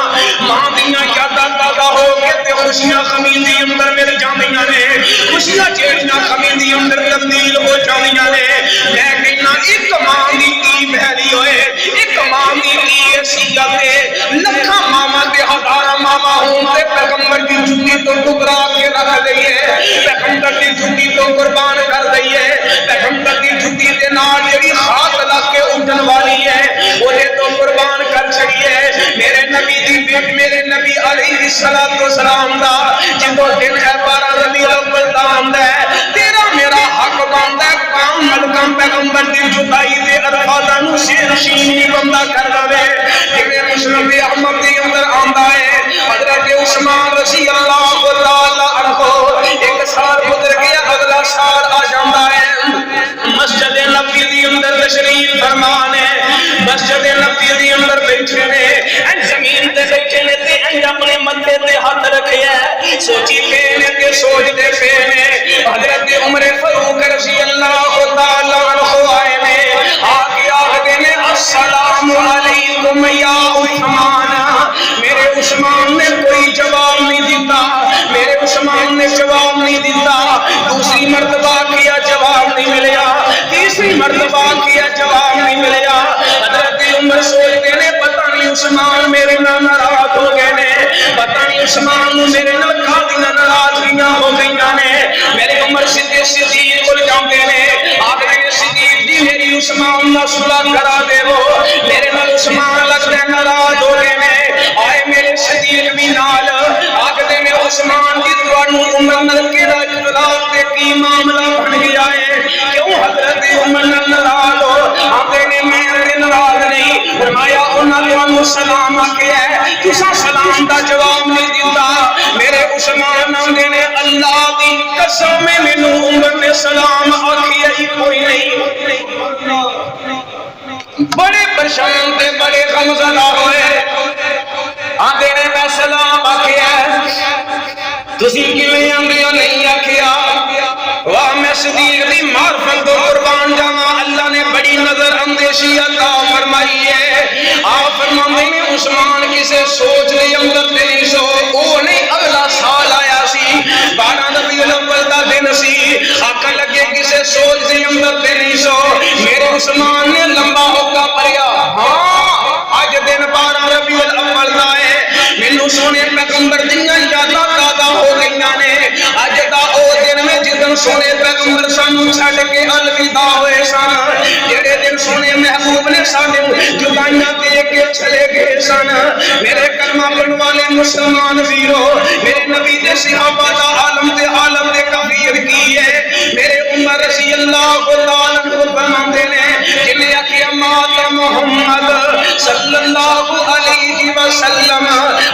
S1: ماں دیاں یاداں تازہ ہو کے تے خوشیاں خمی دی اندر مل جاندیاں نے خوشیاں جیڑیاں خمی دی اندر تبدیل ہو جاندیاں نے میں کہنا ایک ماں دی کی بہری ہوئے ایک ماں دی کی ایسی گل لکھاں ماما تے ہزاراں ماما ہوں تے پیغمبر دی جُتی تو ٹکرا کے رکھ دئیے پیغمبر دی جُتی تو قربان کر دئیے پیغمبر دی جُتی دے نال جڑی خاک لگ کے اٹھن والی ہے اونے تو قربان کر چھڑیے میرے نبی دی بیٹ میرے نبی علیہ السلام دا جدوں دن ہے 12 ربیع الاول دا آندا ہے تیرا میرا حق بندا ہے کام ملکم پیغمبر دی جدائی دے الفاظاں نو شیر شین بندہ کر دے جویں مسلم احمد دے اندر آندا ہے حضرت عثمان رضی اللہ تعالی عنہ ایک سال گزر گیا اگلا سال آ جاندا ہے مسجد نبوی دی اندر تشریف فرمان ہے مسجد نبوی دی اندر بیٹھے نے ان زمین تے بیٹھے نے تے ان اپنے ماتھے تے ہاتھ رکھے ہے سوچی پے نے تے سوچ دے پے نے حضرت عمر فاروق رضی اللہ تعالی عنہ آئے نے آگے آگے نے السلام علیکم یا عثمان میرے عثمان نے کوئی جواب نہیں دیتا میرے عثمان نے جواب نہیں دیتا دوسری مرتبہ کیا جواب نہیں ملیا تیسری مرتبہ کیا جواب نہیں ملیا حضرت عمر سوچتے نے پتہ نہیں عثمان میرے نال ناراض ہو گئے نے پتہ نہیں عثمان میرے نال کھادیاں ناراضگیاں ہو گئیاں نے میرے عمر صدیق کول جاندے نے آکھدے نے صدیق جی میری عثمان نال صلح کرا دے وہ میرے نال عثمان لگدا ناراض ہو گئے نے آئے میرے صدیق بھی نال آکھدے نے عثمان دی تانوں عمر نال کیڑا اختلاف تے کی معاملہ بن گیا ہے کیوں حضرت عمر نال ناراض ہو آکھدے نے میں ناراض نہیں فرمایا انہاں تانوں سلام آکھیا ہے تساں سلام دا جواب نہیں دیتا میرے عثمان آندے نے اللہ دی قسم مینوں عمر نے سلام آکھیا ہی کوئی نہیں بڑے پریشان تے بڑے غمزدہ ہوئے آندے نے میں سلام آکھیا تسی کیویں آندے ہو نہیں آکھیا واہ میں صدیق دی معرفت تو قربان جاواں اللہ نے بڑی نظر اندیشی عطا فرمائی ہے آپ فرماندے نے عثمان کسے سوچ دے اندر تے نہیں سو او نہیں اگلا سال آیا سی 12 ربیع الاول دا دن سی آکھ لگے کسے سوچ دے اندر تے نہیں سو میرے عثمان نے لمبا ہوکا پڑیا ہاں اج دن 12 ربیع الاول دا ہے مینوں سونے پیغمبر دیاں یاداں تازہ ہو گئیاں نے اج دا او دن میں جدن سونے پیغمبر سانوں چھڈ کے الوداع ہوئے سن جڑے دن سونے محبوب نے ساڈے جدائیاں دے کے چلے گئے سن میرے کلمہ پڑھن والے مسلمان ویرو میرے نبی دے صحابہ دا عالم دے کفیر کی ہے میرے عمر رضی اللہ تعالی عنہ فرماندے نے جنے آکھیا مات محمد صلی اللہ علیہ وسلم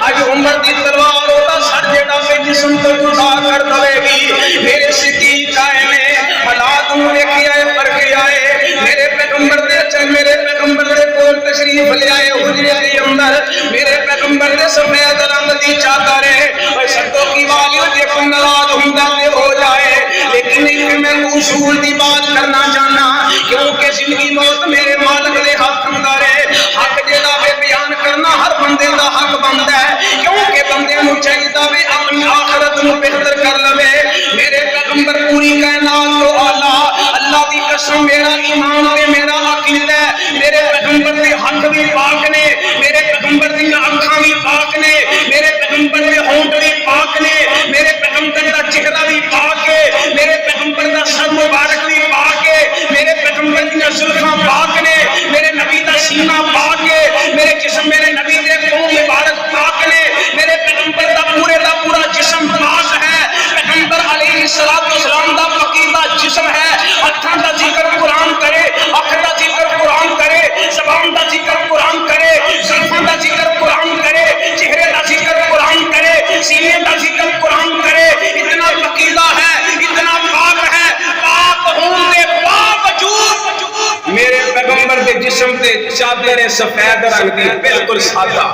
S1: اج عمر دی تلوار دا سر جڑا وے جسم تو جدا کر دے گی میرے صدیق آئے نے حالات نوں ویکھیا ہے پر گیا ہے میرے پیغمبر دے چل میرے پیغمبر دے کول تشریف لے آئے حجرے دے اندر میرے پیغمبر دے سفید رنگ دی چادر ہے اور سٹو کی والیو دیکھو ناراض ہوندا تے ہو جائے لیکن ایک میں اصول دی بات کرنا چاہنا کیونکہ زندگی موت میرے مالک دے ہاتھ اندر ہے حق جڑا وے بیان کرنا ہر بندے دا حق بندا ہے کیونکہ بندے نوں چاہیدا وے اپنی آخرت عادت نو بہتر کر لوے میرے پیغمبر پوری کائنات تو اعلی اللہ دی قسم میرا ایمان تے میرا عقیدہ ہے میرے پیغمبر دے ہاتھ بھی پاک نے میرے پیغمبر دی اکھاں بھی پاک نے میرے پیغمبر دے ہونٹ بھی پاک نے میرے پیغمبر دا چہرہ بھی پاک ہے میرے پیغمبر دا سر مبارک بھی پاک ہے میرے پیغمبر دی زلفاں پاک نے میرے نبی دا سینہ پاک ہے میرے جسم میرے نبی دے پاؤں مبارک پاک نے میرے پیغمبر دا پورا جسم پاک ہے پیغمبر علیہ السلام دا پاکیزہ جسم ہے ہتھاں دا ذکر قرآن کرے اکھ دا ذکر قرآن کرے زبان دا ذکر قرآن کرے زلفاں دا ذکر قرآن کرے چہرے دا ذکر قرآن کرے سینے دا ذکر قرآن کرے اتنا پاکیزہ ہے اتنا پاک ہے پاک ہونے باوجود میرے پیغمبر کے جسم تے چادر سفید رنگ دی بالکل سادہ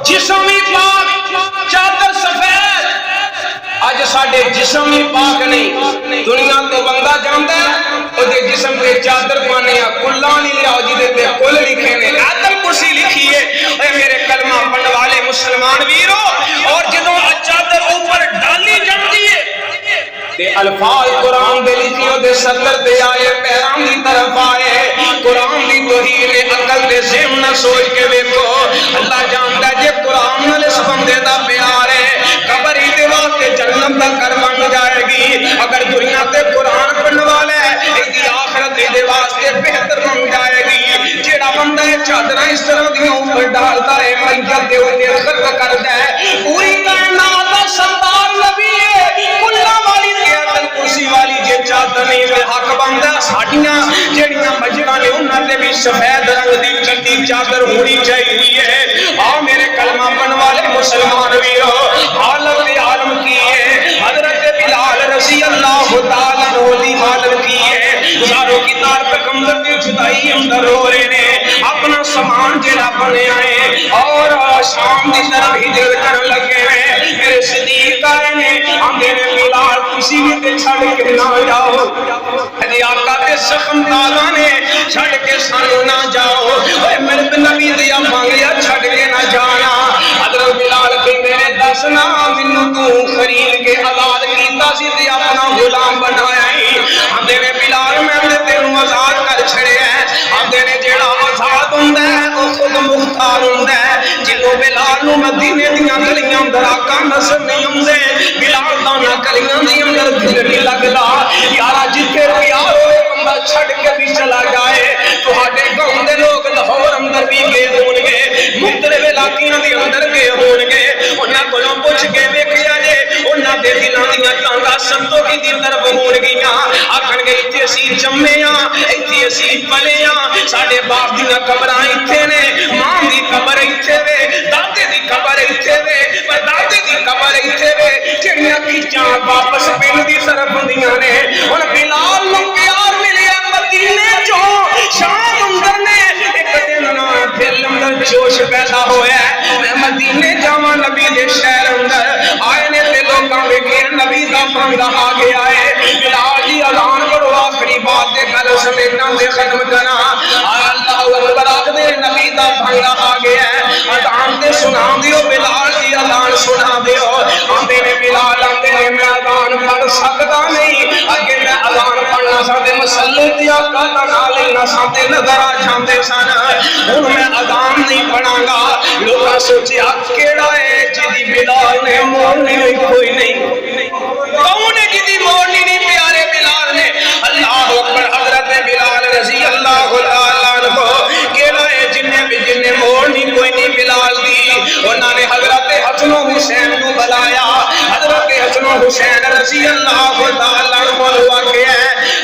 S1: جسم ہی پاک چادر سفید اج ساڈے جسم ہی پاک نہیں دنیا تو بندہ جاندا ہے او دے جسم تے چادر پانے آ کلا نہیں لیاؤ جی تے کل لکھے نے آدم کرسی لکھی ہے اے میرے کلمہ پڑھن والے مسلمان ویرو اور جدوں چادر اوپر ڈالی جاندی ہے تے الفاظ قرآن دے لکھیو دے صدر دے آئے پیرام دی طرف آئے قرآن دی توہین عقل دے ذہن نہ سوچ کے دیکھو اللہ جاندا ہے جے قرآن نال اس بندے دا پیار ہے قبر ہی دے واسطے جنت دا گھر بن جائے گی اگر دنیا تے قرآن پڑھن والا ہے ایدی آخرت دے واسطے بہتر بن جائے گی جیڑا بندہ چادر اس طرح دی اوپر ڈالتا ہے میت دے اوپر خرچ کردا ہے پوری کائنات دا سردار نبی ہے کلا والی کرسی والی جے چادر نہیں تے حق بندا ساڈیاں جیڑیاں مجداں نے انہاں تے بھی سفید رنگ دی چٹی چادر ہونی چاہیے آ میرے کلمہ پڑھن والے مسلمان ویرو حالت عالم کی ہے حضرت بلال رضی اللہ تعالی عنہ دی حالت کی ہے سارو کی تار پیغمبر دی جدائی اندر ہو رہے نے اپنا سامان جڑا بنیا ہے اور شام دی طرف ہجرت کرن لگے ہیں میرے صدیق آئے نے آندے نے بلال کسی بھی تے چھڑ کے نہ جاؤ اے آقا دے زخم تالا نے چھڑ کے سانو نہ جاؤ اے میرے نبی دیا مانگیا چھڑ کے نہ جانا حضرت بلال کے میرے دسنا منو تو خرید کے آزاد کیتا سی تے اپنا غلام بنایا ہی آندے نے بلال میں تے تینوں آزاد کر چھڑیا ہے آندے نے جیڑا آزاد ہوندا ہے او خود مختار ہوندا ہے جنوں بلال نو مدینے دیاں گلیاں اندر آقا نظر نہیں ہوندے بلال دا نہ گلیاں دی اندر دل نہیں لگدا یارا جتھے پیار ہوئے بندہ چھڑ کے بھی چلا جائے تہاڈے گاؤں دے لوگ لاہور اندر بھی گئے ہون گے مختلف علاقیاں دے اندر گئے ہون گے انہاں کولوں پوچھ کے ویکھیا جے انہاں دے دلاں دیاں ٹانگاں سنتوخی دی طرف ہون گیاں آکھن گے ایتھے اسی جمے ہاں ایتھے اسی پلے ہاں ساڈے باپ دیاں قبراں ایتھے نے ماں دی قبر ایتھے وے دادے دی قبر ایتھے وے پر دادے دی قبر ایتھے وے جڑیاں کیچاں واپس پنڈ دی طرف ہوندیاں نے ہن بلال نوں پیار ملیا مدینے چوں شام اندر نے ایک دن نا دل اندر جوش پیدا ہویا ہے میں مدینے جاواں نبی دے شہر اندر آئے نے تے لوکاں ویکھے نبی دا بندہ آ گیا ہے بلال دی اذان کرو آخری بات تے گل سمیٹاں تے ختم کراں اللہ اکبر آکھدے نبی دا بندہ آ گیا ہے اذان تے سنا دیو بلال دی اذان سنا دیو آندے نے بلال آندے نے میں اذان پڑھ سکدا نہیں اگے میں اذان پڑھنا سا تے مسلے تے آقا دا نال لینا سا تے نظر آ جاندے سن ہن میں اذان نہیں پڑھاں گا لوکاں سوچیا کیڑا ہے جدی بلال نے مولنی ہوئی کوئی نہیں کون ہے جدی مولنی نہیں پیارے بلال نے اللہ اکبر حضرت بلال رضی اللہ تعالی عنہ کیڑا ہے جن مولنی کوئی نہیں بلال دی انہاں نے حضرت حسن و حسین کو بلایا حضرت حسن و حسین رضی اللہ تعالی عنہ واقعہ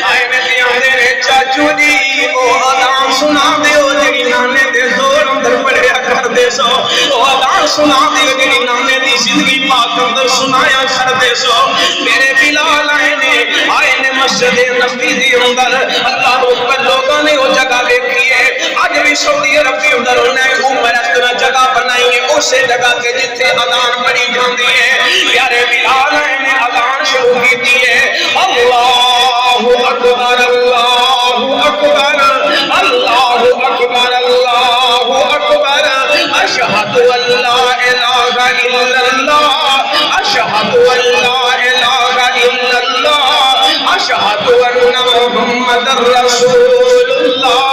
S1: آئے میں آندے نے چاچو جی او اذان سنا دیو جڑی نانے دے زور اندر پڑھیا کر دے سو او اذان سنا دیو جڑی نانے دی زندگی پاک اندر سنایا کر دے سو میرے بلال آئے نے مسجد نبی دی اندر اللہ اکبر لوگوں نے وہ جگہ دیکھی ہے اج بھی سعودی عرب کے اندر انہیں اوپر اس طرح جگہ بنائی ہے اسے جگہ تے جتھے اذان پڑھی جاندی ہے پیارے بلال نے اذان شروع کی ہے اللہ اکبر اللہ اکبر اللہ اکبر اللہ اکبر اشہد ان لا الہ الا اللہ اشہد محمد رسول اللہ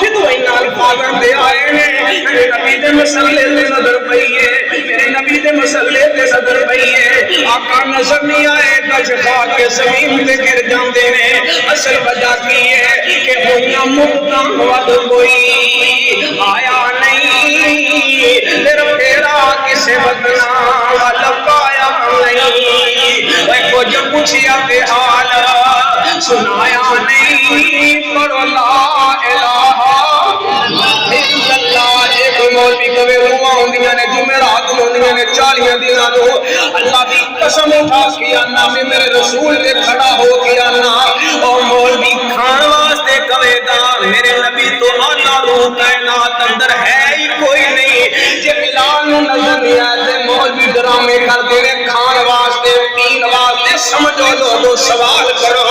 S1: جدو اینا الفاظ دے آئے نے میرے نبی دے مسئلے دے نظر پئیے میرے نبی دے مسئلے دے نظر پئیے آقا نظر نہیں آئے گج خاک کے زمین دے گر جاندے نے اصل وجہ کی ہے کہ ہوئیاں مدتاں ود کوئی آیا نہیں پھر پھیرا کسے بدنا والا پایا نہیں وہ جب پوچھیا تے حال سنایا نہیں پڑھو لا الہ الا اللہ جے کوئی مولوی کہے روحاں ہوندیاں نے جمعرات ہوندیاں نے 40 دناں تو اللہ دی قسم اٹھا کے آنا میں میرے رسول دے کھڑا ہو کے آنا او مولوی کھان واسطے کہے گا میرے نبی تو اللہ روح کائنات اندر ہے ہی کوئی نہیں جے بلال نو نظر نہیں آتے مولوی ڈرامے کر دے کھان واسطے پین واسطے سمجھو لوگو سوال کرو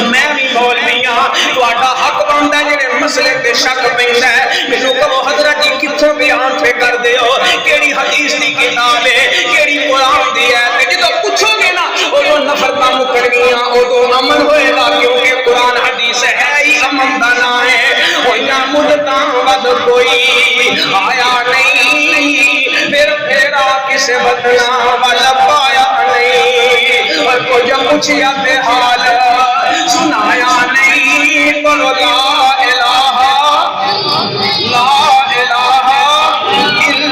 S1: میں بھی مولوی ہاں تہاڈا حق بندا ہے جڑے مسئلے تے شک پیندا ہے مینوں کہو حضرت جی کتھوں بیان پہ کر دیو کیڑی حدیث دی کتاب ہے کیڑی قرآن دی ہے جدو پوچھو گے نا اودوں نفرتاں مکر گیاں اودوں امن ہوئے گا کیونکہ قرآن حدیث ہے ہی امن دا نام ہے ہوئیاں مدتاں ود کوئی آیا نہیں پھر پھیرا کسے بدنا والا پایا نہیں اور کو جب پوچھیا تے حال سنایا نہیں بولو لا الہ الا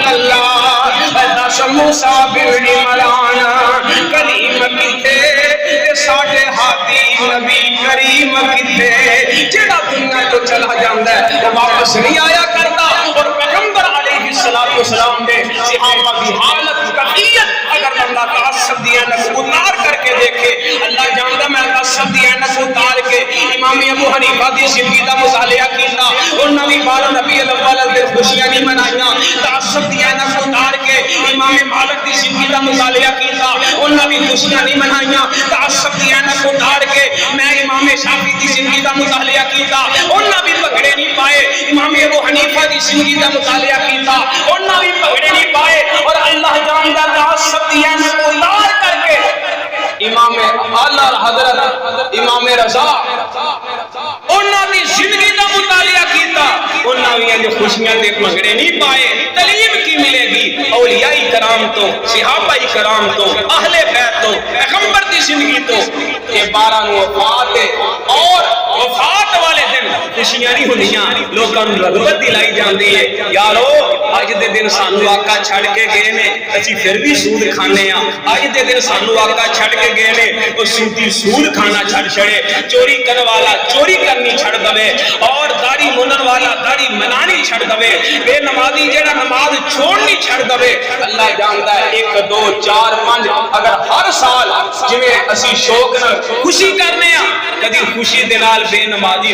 S1: اللہ دس موسیٰ بن عمران کلیم کتے ساڑھے ہاتھی نبی کریم کتے جڑا دنیا تو چلا جاندہ ہے وہ واپس نہیں آیا کرتا اور پیغمبر علیہ السلام نے صحابہ کی حالت قطعیت اگر بندہ تعصب دیا نکو اتار کر کے دیکھے اللہ جاندہ میں تعصب دیا نکو اتار کے امام ابو حنیفہ دی زندگی دا مطالعہ کیتا انہاں بھی بارہ نبی الاول دے خوشیاں نہیں منائیاں تعصب دیا نکو اتار کے امام مالک دی زندگی دا مطالعہ کیتا انہاں بھی خوشیاں نہیں منائیاں تعصب دیا نکو اتار کے میں امام شافعی دی زندگی دا مطالعہ کیتا انہاں بھی پکڑے نہیں پائے امام ابو حنیفہ دی زندگی دا مطالعہ کیتا انہاں بھی پکڑے نہیں پائے اور اللہ جاندہ تعصب دیا نکو اتار کر کے امام اعلیٰ حضرت امام رضا انہاں دی زندگی دا مطالعہ کیتا انہاں بھی خوشیاں دے پکڑے نہیں پائے تعلیم کی ملے گی اولیاء کرام تو صحابہ کرام تو اہل بیت تو پیغمبر دی زندگی تو کہ 12 نو وفات ہے اور وفات والے دن خوشیاں نہیں ہوندیاں لوکاں نوں رغبت دلائی جاندی ہے یارو اج دے دن سانو آقا چھڑ کے گئے نے اسی پھر بھی سود کھانے ہاں اج دے دن سانو آقا چھڑ کے گئے نے او سودی سود کھانا چھڑ چھڑے چوری کرن والا چوری کرنی چھڑ دے اور داڑھی منن والا داڑھی منانی چھڑ دے بے نمازی جڑا نماز چھوڑنی چھڑ دے اللہ جاندا ہے 1 2 4 5 اگر ہر سال جویں اسی شوق نال خوشی کرنے ہاں کدی خوشی دے نال بے نمازی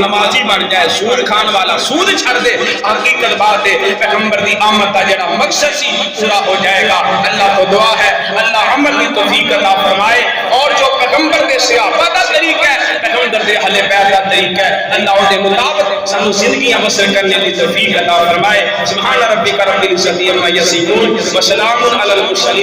S1: نمازی بن جائے سود کھان والا سود چھڑ دے حقیقت بات ہے پیغمبر دی آمد دا جڑا مقصد سی پورا ہو جائے گا اللہ تو دعا ہے اللہ عمل کی توفیق عطا فرمائے اور جو پیغمبر دے صحابہ دا طریقہ ہے پیغمبر دے اہل بیت دا طریقہ ہے اللہ دے مطابق سانو زندگیاں بسر کرنے کی توفیق عطا فرمائے سبحان ربک رب العزت عما یصفون وسلام علی المرسلین